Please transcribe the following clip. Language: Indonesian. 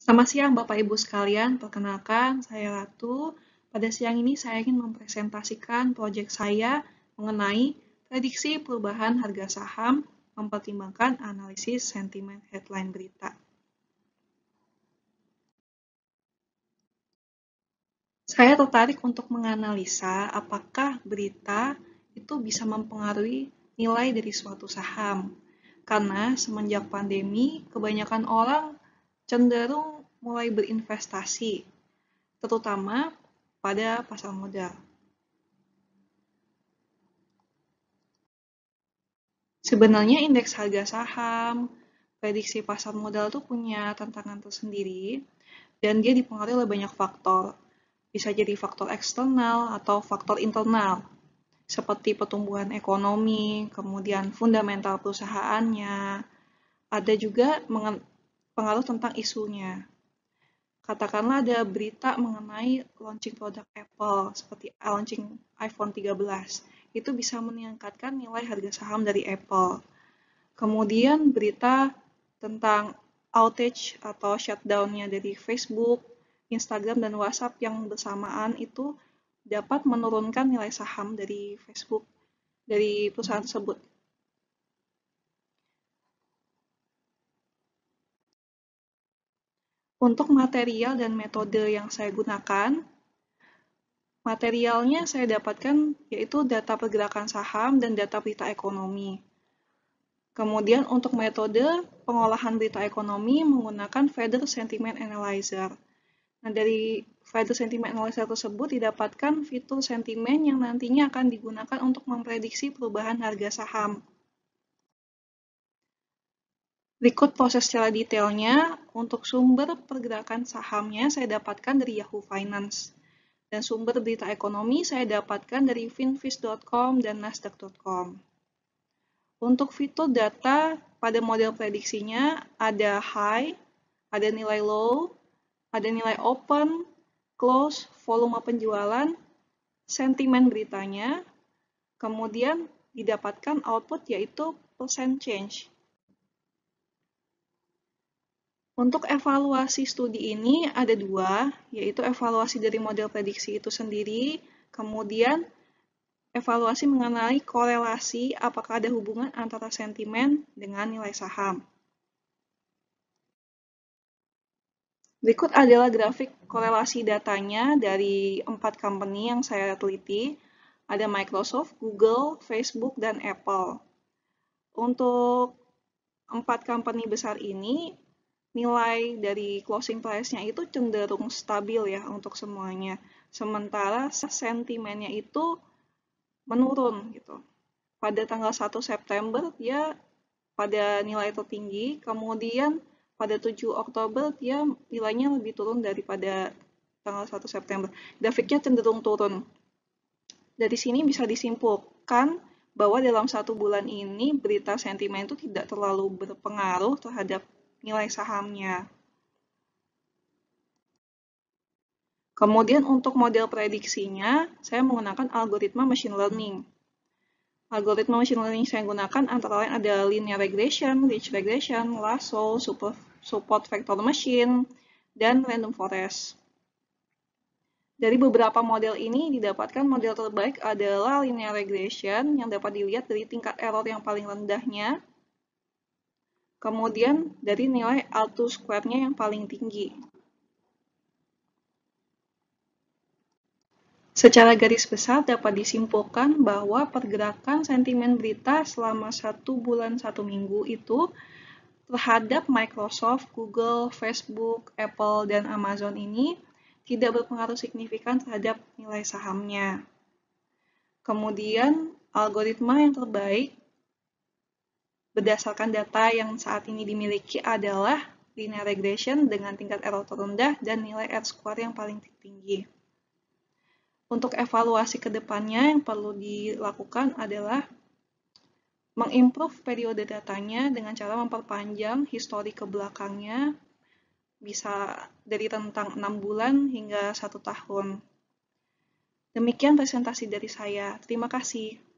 Selamat siang Bapak Ibu sekalian, perkenalkan saya Ratu. Pada siang ini saya ingin mempresentasikan proyek saya mengenai prediksi perubahan harga saham mempertimbangkan analisis sentimen headline berita. Saya tertarik untuk menganalisa apakah berita itu bisa mempengaruhi nilai dari suatu saham. Karena semenjak pandemi, kebanyakan orang cenderung mulai berinvestasi, terutama pada pasar modal. Sebenarnya indeks harga saham, prediksi pasar modal itu punya tantangan tersendiri, dan dia dipengaruhi oleh banyak faktor. Bisa jadi faktor eksternal atau faktor internal, seperti pertumbuhan ekonomi, kemudian fundamental perusahaannya. Ada juga pengaruh tentang isunya. Katakanlah ada berita mengenai launching produk Apple, seperti launching iPhone 13. Itu bisa meningkatkan nilai harga saham dari Apple. Kemudian berita tentang outage atau shutdown-nya dari Facebook, Instagram, dan WhatsApp yang bersamaan itu dapat menurunkan nilai saham dari Facebook, dari perusahaan tersebut. Untuk material dan metode yang saya gunakan, materialnya saya dapatkan yaitu data pergerakan saham dan data berita ekonomi. Kemudian untuk metode pengolahan berita ekonomi menggunakan Feather Sentiment Analyzer. Nah, dari Feather Sentiment Analyzer tersebut didapatkan fitur sentimen yang nantinya akan digunakan untuk memprediksi perubahan harga saham. Berikut proses secara detailnya. Untuk sumber pergerakan sahamnya saya dapatkan dari Yahoo Finance. Dan sumber berita ekonomi saya dapatkan dari finviz.com dan nasdaq.com. Untuk fitur data pada model prediksinya ada high, ada nilai low, ada nilai open, close, volume penjualan, sentimen beritanya, kemudian didapatkan output yaitu percent change. Untuk evaluasi studi ini ada dua, yaitu evaluasi dari model prediksi itu sendiri, kemudian evaluasi mengenai korelasi apakah ada hubungan antara sentimen dengan nilai saham. Berikut adalah grafik korelasi datanya dari 4 company yang saya teliti. Ada Microsoft, Google, Facebook, dan Apple. Untuk 4 company besar ini, nilai dari closing price-nya itu cenderung stabil ya untuk semuanya. Sementara sentimennya itu menurun gitu. Pada tanggal 1 September dia pada nilai tertinggi, kemudian pada 7 Oktober dia nilainya lebih turun daripada tanggal 1 September. Grafiknya cenderung turun. Dari sini bisa disimpulkan bahwa dalam 1 bulan ini berita sentimen itu tidak terlalu berpengaruh terhadap nilai sahamnya. Kemudian untuk model prediksinya, saya menggunakan algoritma machine learning. Algoritma machine learning saya gunakan antara lain ada linear regression, ridge regression, lasso, support vector machine, dan random forest. Dari beberapa model ini didapatkan model terbaik adalah linear regression yang dapat dilihat dari tingkat error yang paling rendahnya, kemudian dari nilai R2 square-nya yang paling tinggi. Secara garis besar dapat disimpulkan bahwa pergerakan sentimen berita selama 1 bulan 1 minggu itu terhadap Microsoft, Google, Facebook, Apple, dan Amazon ini tidak berpengaruh signifikan terhadap nilai sahamnya. Kemudian, algoritma yang terbaik berdasarkan data yang saat ini dimiliki adalah linear regression dengan tingkat error terendah dan nilai R-square yang paling tinggi. Untuk evaluasi ke depannya yang perlu dilakukan adalah mengimprove periode datanya dengan cara memperpanjang histori ke belakangnya, bisa dari rentang 6 bulan hingga 1 tahun. Demikian presentasi dari saya. Terima kasih.